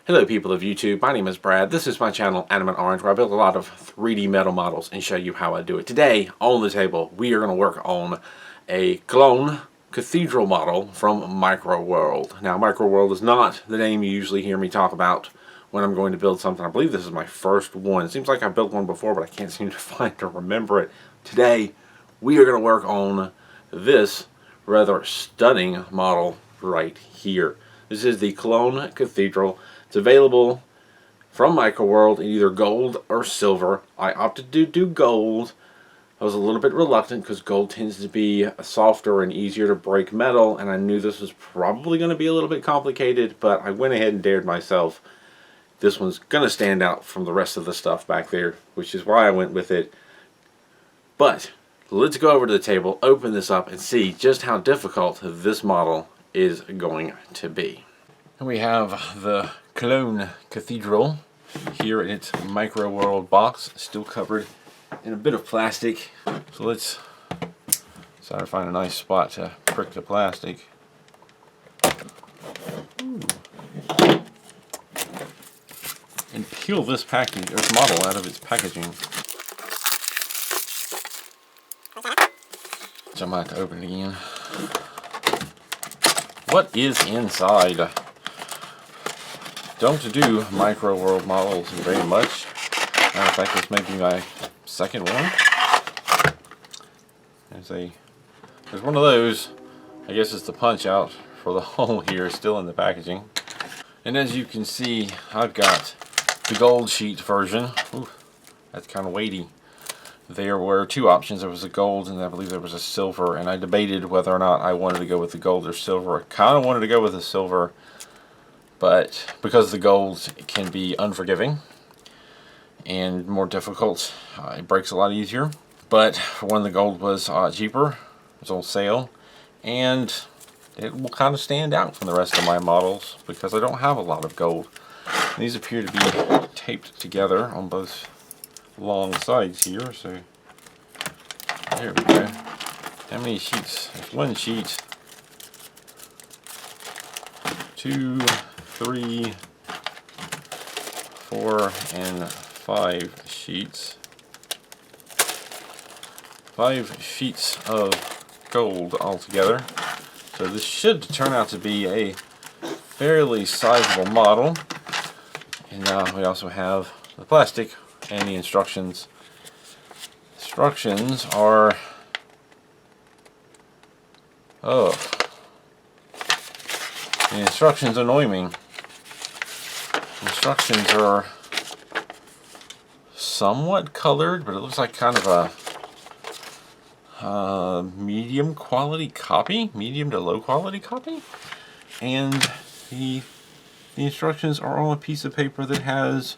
Hello people of YouTube, my name is Brad. This is my channel Animate Orange, where I build a lot of 3D metal models and show you how I do it. Today on the table we are going to work on a Cologne Cathedral model from Microworld. Now Microworld is not the name you usually hear me talk about when I'm going to build something. I believe this is my first one. It seems like I've built one before, but I can't seem to find or remember it. Today we are going to work on this rather stunning model right here. This is the Cologne Cathedral. It's available from Microworld in either gold or silver. I opted to do gold. I was a little bit reluctant because gold tends to be softer and easier to break metal, and I knew this was probably going to be a little bit complicated, but I went ahead and dared myself. This one's going to stand out from the rest of the stuff back there, which is why I went with it. But let's go over to the table, open this up, and see just how difficult this model is going to be. And we have the Cologne Cathedral here in its Microworld box, still covered in a bit of plastic. So let's try to find a nice spot to prick the plastic. Ooh. And peel this package, or this model, out of its packaging. So I might have to open it again. What is inside? Don't do Microworld models very much. Matter of fact, this may be my second one. There's one of those. I guess it's the punch out for the hole here, still in the packaging. And as you can see, I've got the gold sheet version. Ooh, that's kind of weighty. There were two options. There was a gold and I believe there was a silver, and I debated whether or not I wanted to go with the gold or silver. I kind of wanted to go with the silver, but because the gold can be unforgiving and more difficult, it breaks a lot easier. But for one, the gold was cheaper, it was on sale, and it will kind of stand out from the rest of my models because I don't have a lot of gold. These appear to be taped together on both long sides here, so there we go. How many sheets? There's one sheet, 2, 3, 4, and 5 sheets. 5 sheets of gold altogether. So this should turn out to be a fairly sizable model. And now we also have the plastic and the instructions. Instructions are, oh, the instructions annoy me. Instructions are somewhat colored, but it looks like kind of a medium quality copy, medium to low quality copy. And the instructions are on a piece of paper that has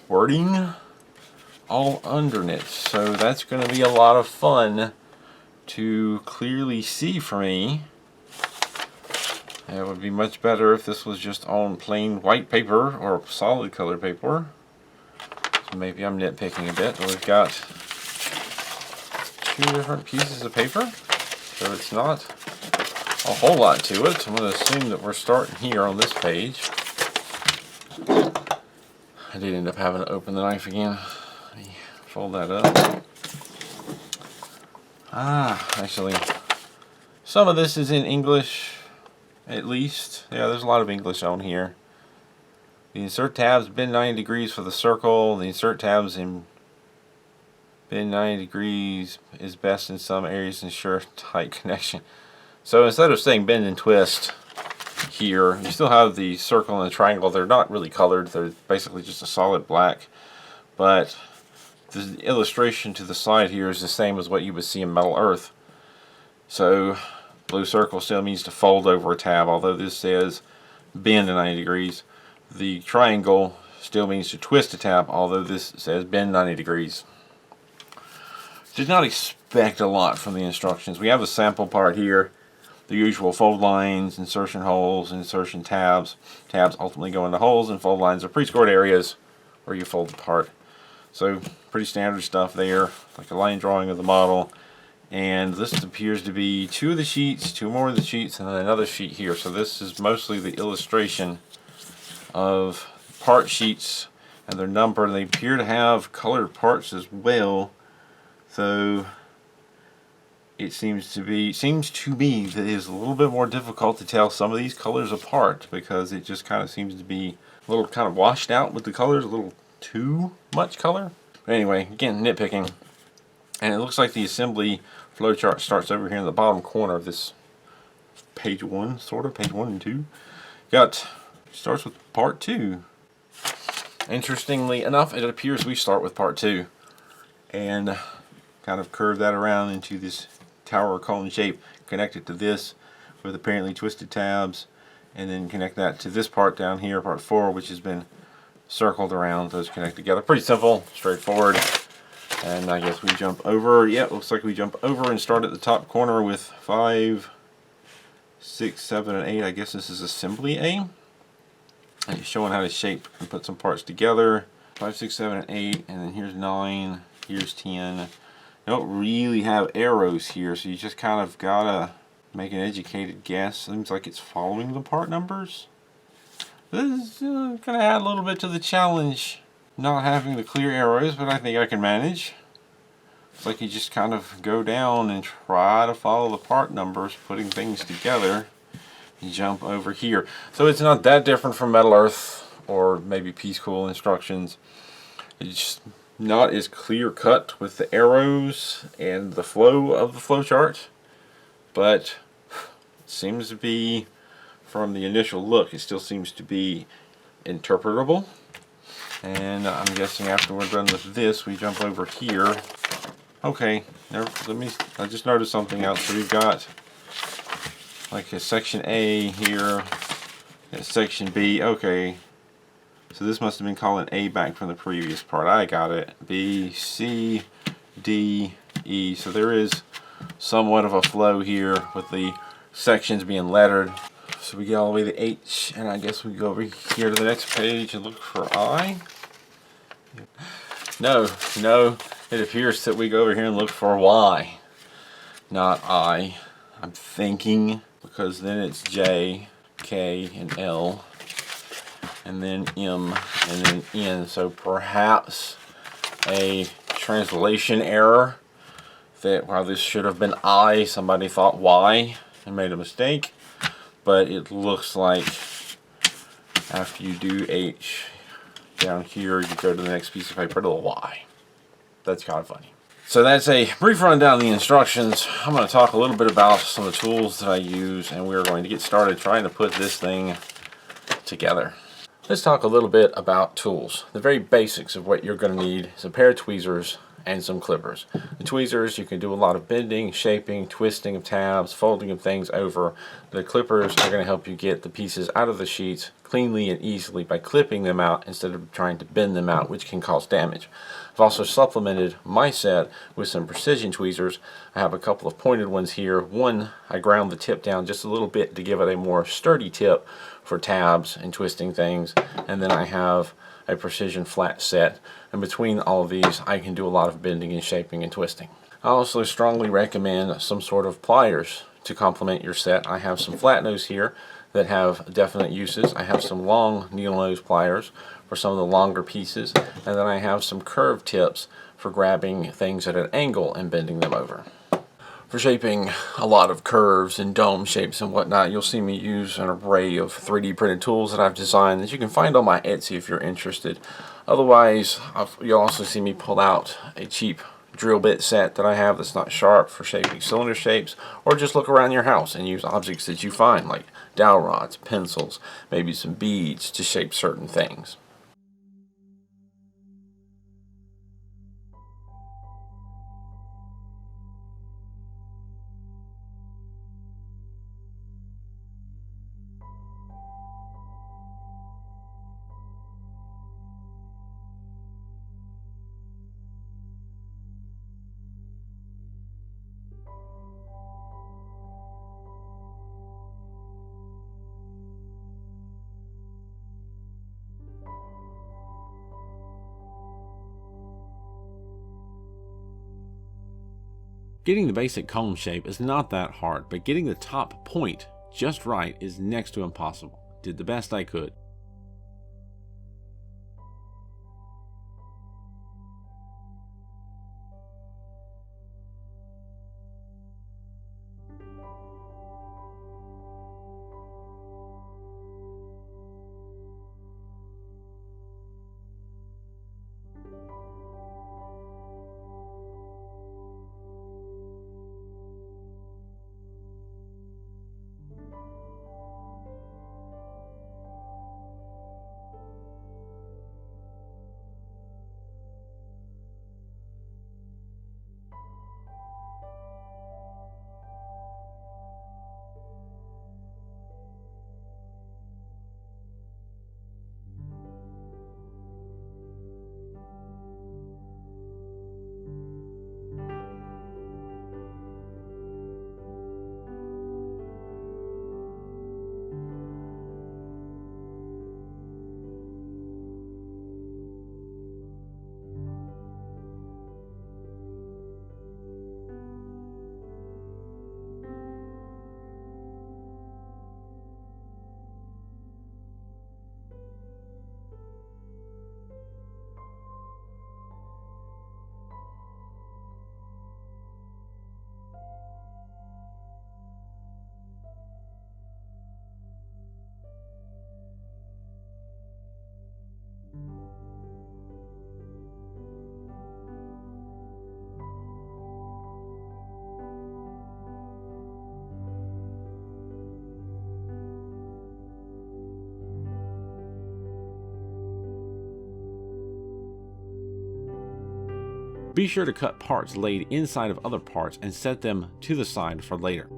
wording all underneath, so that's going to be a lot of fun to clearly see for me. It would be much better if this was just on plain white paper or solid color paper. So maybe I'm nitpicking a bit, but we've got 2 different pieces of paper, so it's not a whole lot to it. I'm going to assume that we're starting here on this page. I did end up having to open the knife again. Let me fold that up. Actually, some of this is in English, at least. Yeah, there's a lot of English on here. The insert tabs bend 90 degrees for the circle. The insert tabs in bend 90 degrees is best in some areas to ensure tight connection. So instead of saying bend and twist here, you still have the circle and the triangle. They're not really colored. They're basically just a solid black. But the illustration to the side here is the same as what you would see in Metal Earth. So blue circle still means to fold over a tab, although this says bend 90 degrees. The triangle still means to twist a tab, although this says bend 90 degrees. Did not expect a lot from the instructions. We have a sample part here. The usual fold lines, insertion holes, insertion tabs. Tabs ultimately go into holes, and fold lines are pre-scored areas where you fold the part. So pretty standard stuff there, like a line drawing of the model. And this appears to be 2 of the sheets, 2 more of the sheets, and then another sheet here. So this is mostly the illustration of part sheets, and they're numbered, and they appear to have colored parts as well. So it seems to me that it is a little bit more difficult to tell some of these colors apart, because it just kind of seems to be a little kind of washed out with the colors, a little too much color. But anyway, again, nitpicking. And it looks like the assembly flowchart starts over here in the bottom corner of this page 1, sort of, page 1 and 2. Starts with part 2. Interestingly enough, it appears we start with part 2 and kind of curve that around into this tower cone shape, connect it to this with apparently twisted tabs, and then connect that to this part down here, part 4, which has been circled around. Those connect together. Pretty simple, straightforward. And I guess we jump over. Yeah, it looks like we jump over and start at the top corner with 5, 6, 7, and 8. I guess this is assembly A. And it's showing how to shape and put some parts together. 5, 6, 7, and 8. And then here's 9. Here's 10. They don't really have arrows here, so you just kind of gotta make an educated guess. Seems like it's following the part numbers. This is gonna add a little bit to the challenge, not having the clear arrows, but I think I can manage. It's like you just kind of go down and try to follow the part numbers, putting things together. You jump over here. So it's not that different from Metal Earth or maybe Peace Cool instructions. It's just not as clear cut with the arrows and the flow of the flowchart, but it seems to be, from the initial look, it still seems to be interpretable. And I'm guessing after we're done with this, we jump over here. Okay, I just noticed something else. So we've got like a section A here, and section B. Okay, so this must have been called an A back from the previous part. I got it. B, C, D, E. So there is somewhat of a flow here with the sections being lettered. So we get all the way to H, and I guess we go over here to the next page and look for I. No, it appears that we go over here and look for Y, not I. I'm thinking, because then it's J, K, and L, and then M, and then N. So perhaps a translation error, that while this should have been I, somebody thought Y and made a mistake. But it looks like after you do H down here, you go to the next piece of paper to the Y. That's kind of funny. So that's a brief rundown of the instructions. I'm going to talk a little bit about some of the tools that I use, and we're going to get started trying to put this thing together. Let's talk a little bit about tools. The very basics of what you're going to need is a pair of tweezers and some clippers. The tweezers, you can do a lot of bending, shaping, twisting of tabs, folding of things over. The clippers are going to help you get the pieces out of the sheets cleanly and easily by clipping them out instead of trying to bend them out, which can cause damage. I've also supplemented my set with some precision tweezers. I have a couple of pointed ones here. One, I ground the tip down just a little bit to give it a more sturdy tip for tabs and twisting things. And then I have a precision flat set, and between all of these I can do a lot of bending and shaping and twisting. I also strongly recommend some sort of pliers to complement your set. I have some flat nose here that have definite uses. I have some long needle nose pliers for some of the longer pieces, and then I have some curved tips for grabbing things at an angle and bending them over. For shaping a lot of curves and dome shapes and whatnot, you'll see me use an array of 3D printed tools that I've designed that you can find on my Etsy if you're interested. Otherwise, you'll also see me pull out a cheap drill bit set that I have that's not sharp for shaping cylinder shapes, or just look around your house and use objects that you find like dowel rods, pencils, maybe some beads to shape certain things. Getting the basic cone shape is not that hard, but getting the top point just right is next to impossible. Did the best I could. Be sure to cut parts laid inside of other parts and set them to the side for later.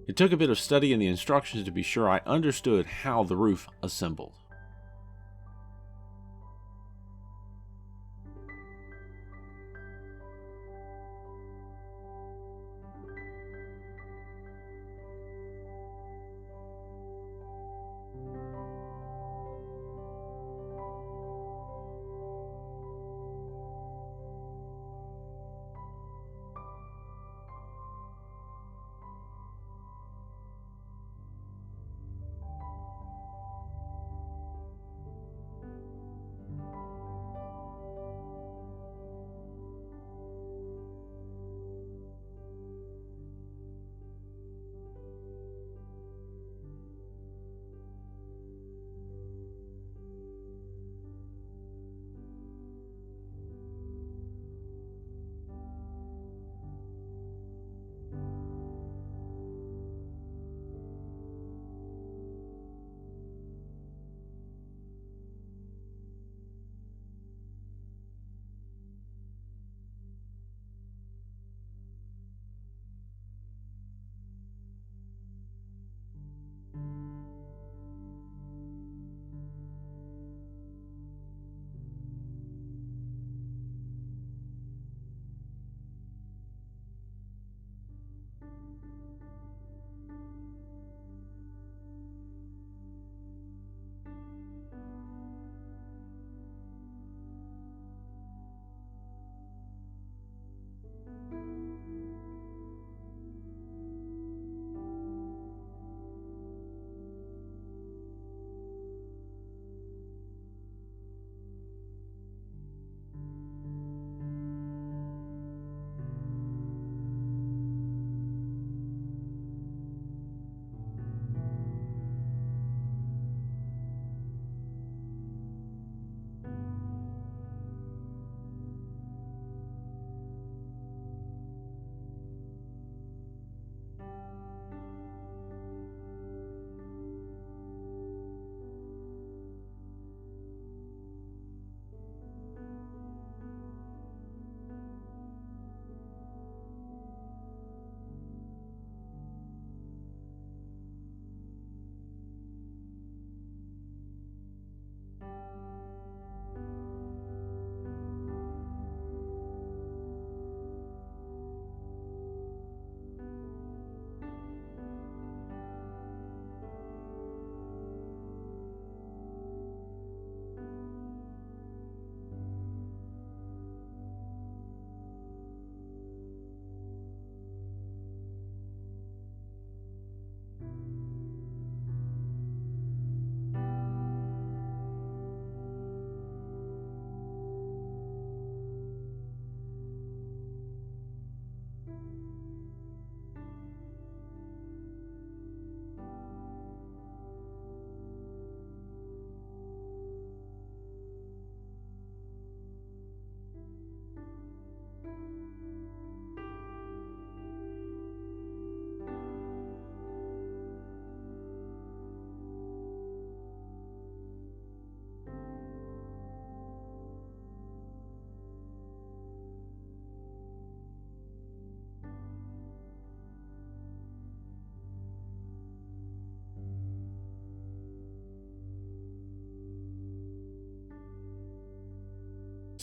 It took a bit of study in the instructions to be sure I understood how the roof assembled.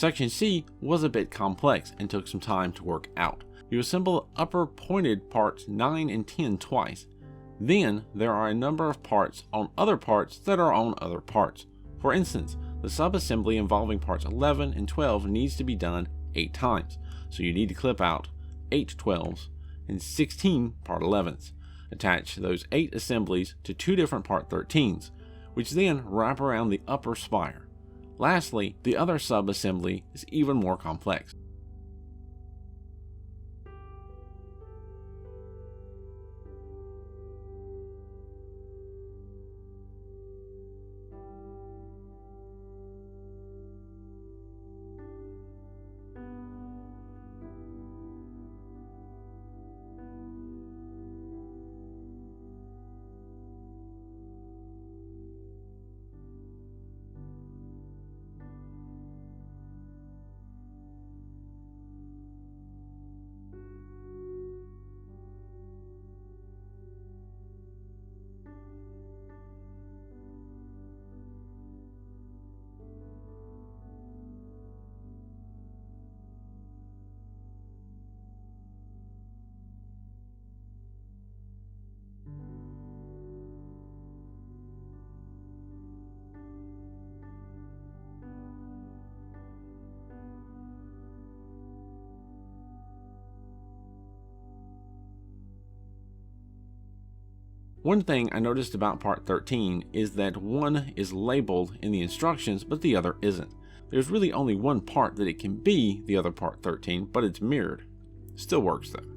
Section C was a bit complex and took some time to work out. You assemble the upper pointed parts 9 and 10 twice. Then there are a number of parts on other parts that are on other parts. For instance, the subassembly involving parts 11 and 12 needs to be done 8 times, so you need to clip out 8 12s and 16 part 11s. Attach those 8 assemblies to 2 different part 13s, which then wrap around the upper spire. Lastly, the other sub-assembly is even more complex. One thing I noticed about part 13 is that one is labeled in the instructions, but the other isn't. There's really only one part that it can be the other part 13, but it's mirrored. Still works though.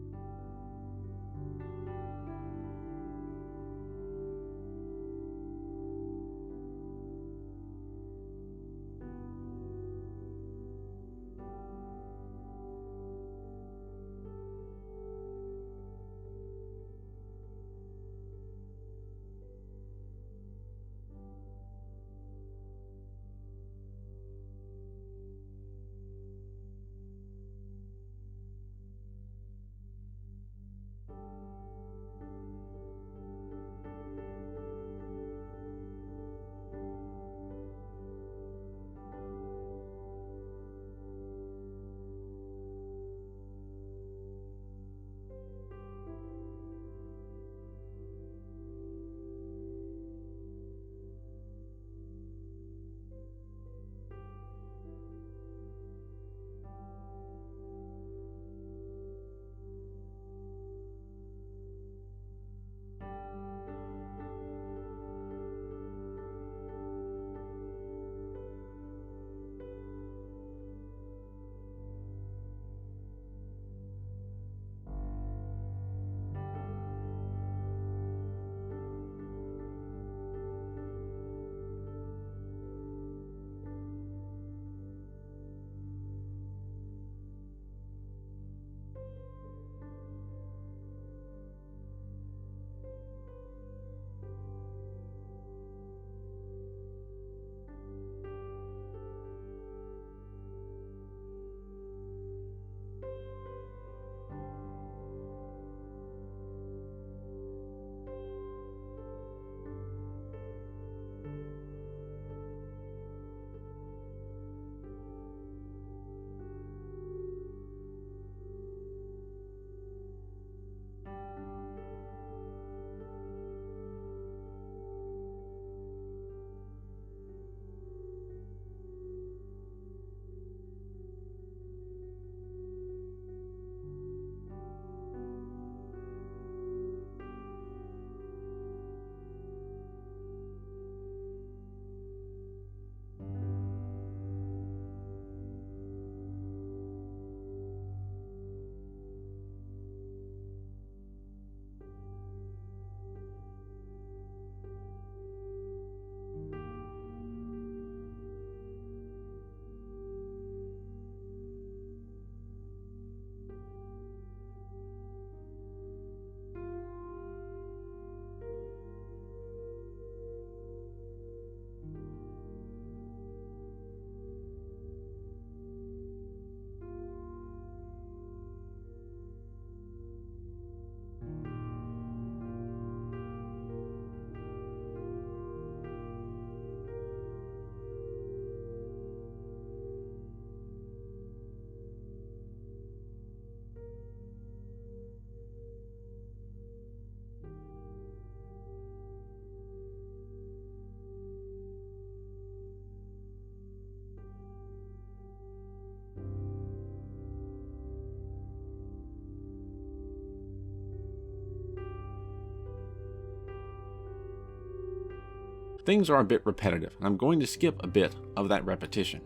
Things are a bit repetitive, and I'm going to skip a bit of that repetition.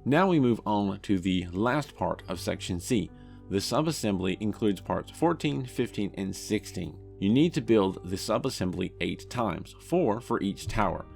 Now we move on to the last part of section C. The subassembly includes parts 14, 15, and 16. You need to build the subassembly 8 times, 4 for each tower.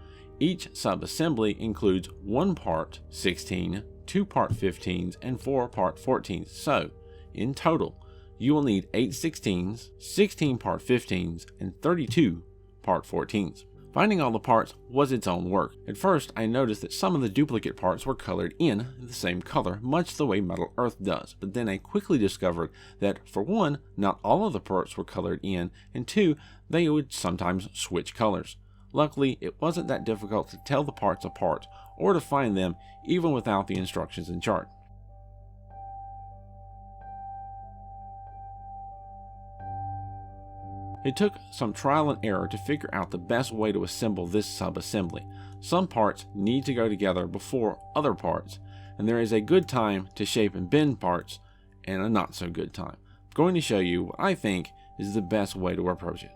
Each subassembly includes 1 part 16, 2 part 15s, and 4 part 14s. So, in total, you will need 8 16s, 16 part 15s, and 32 part 14s. Finding all the parts was its own work. At first, I noticed that some of the duplicate parts were colored in the same color, much the way Metal Earth does, but then I quickly discovered that, for one, not all of the parts were colored in, and 2, they would sometimes switch colors. Luckily, it wasn't that difficult to tell the parts apart, or to find them even without the instructions and chart. It took some trial and error to figure out the best way to assemble this subassembly. Some parts need to go together before other parts, and there is a good time to shape and bend parts, and a not so good time. I'm going to show you what I think is the best way to approach it.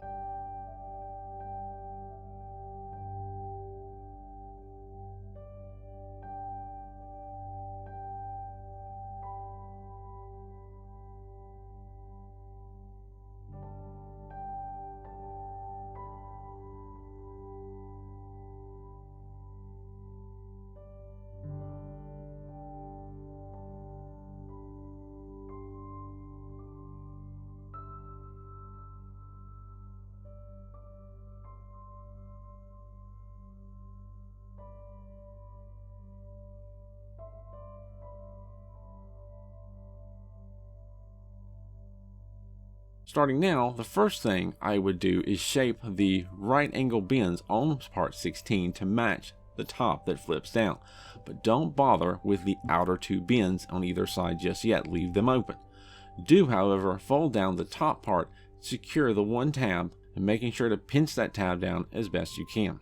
Starting now, the first thing I would do is shape the right angle bends on part 16 to match the top that flips down, but don't bother with the outer 2 bends on either side just yet, leave them open. Do, however, fold down the top part, secure the one tab, and making sure to pinch that tab down as best you can.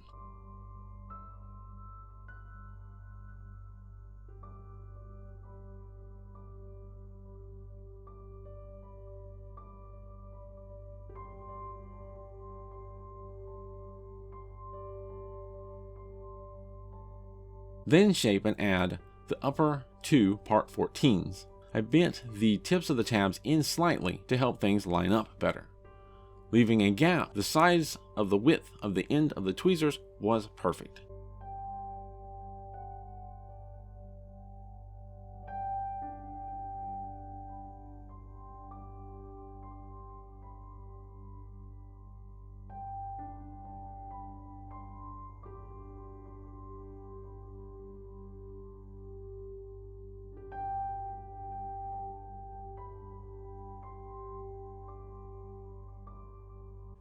Then shape and add the upper 2 part 14s. I bent the tips of the tabs in slightly to help things line up better. Leaving a gap the size of the width of the end of the tweezers was perfect.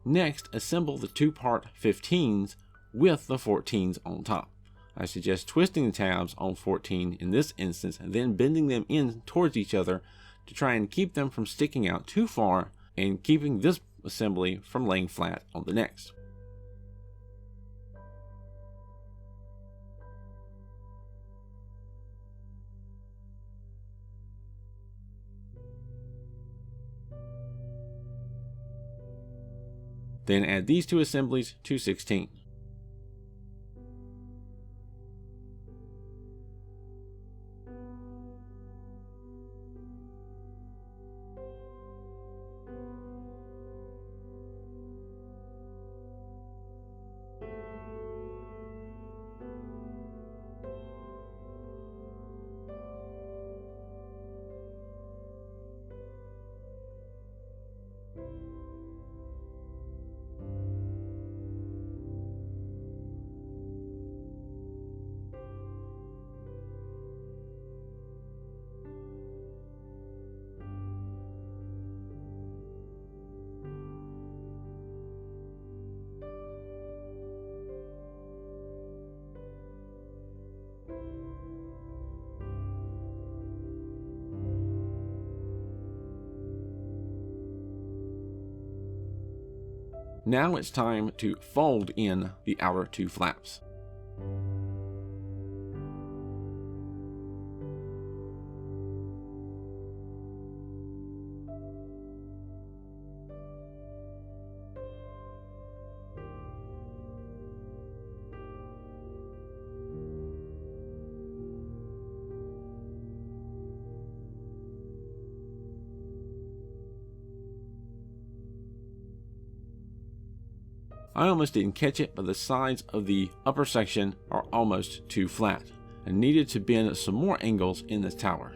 Next, assemble the 2 part 15s with the 14s on top. I suggest twisting the tabs on 14 in this instance and then bending them in towards each other to try and keep them from sticking out too far and keeping this assembly from laying flat on the next. Then add these 2 assemblies to 16. Now it's time to fold in the outer 2 flaps. I almost didn't catch it, but the sides of the upper section are almost too flat. I needed to bend some more angles in this tower.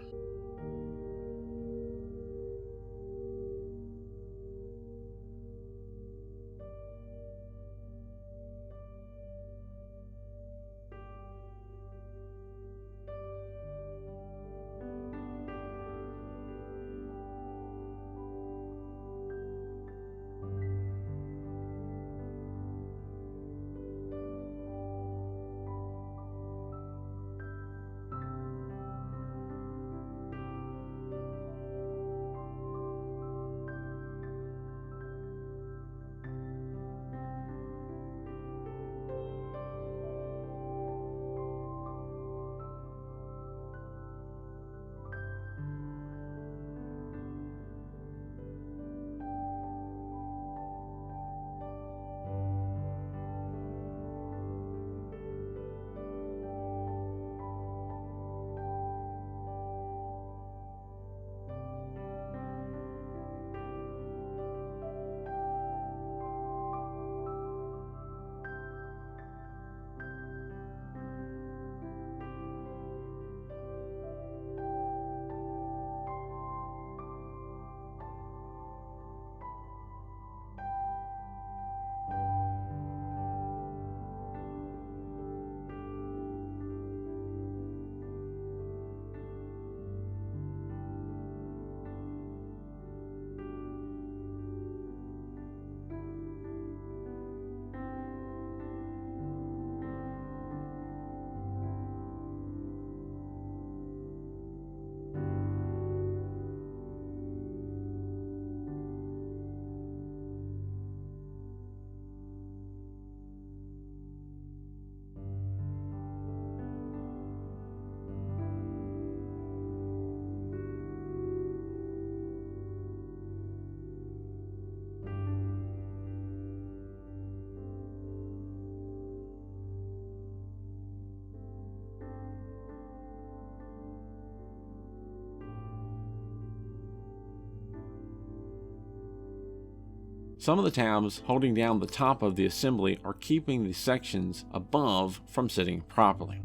Some of the tabs holding down the top of the assembly are keeping the sections above from sitting properly.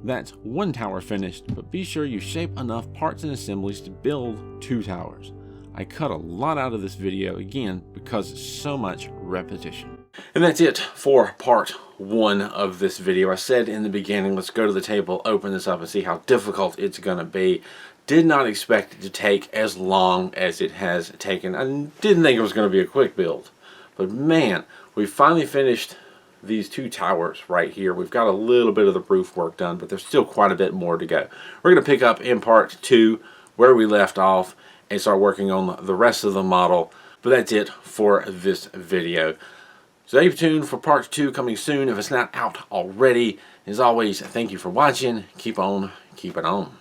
That's one tower finished, but be sure you shape enough parts and assemblies to build 2 towers. I cut a lot out of this video again because it's so much repetition. And that's it for part 1 of this video. I said in the beginning, let's go to the table, open this up and see how difficult it's going to be. Did not expect it to take as long as it has taken. I didn't think it was going to be a quick build. But man, we finally finished these 2 towers right here. We've got a little bit of the roof work done, but there's still quite a bit more to go. We're going to pick up in part 2 where we left off and start working on the rest of the model. But that's it for this video. Stay tuned for part 2 coming soon if it's not out already. As always, thank you for watching. Keep on keeping on.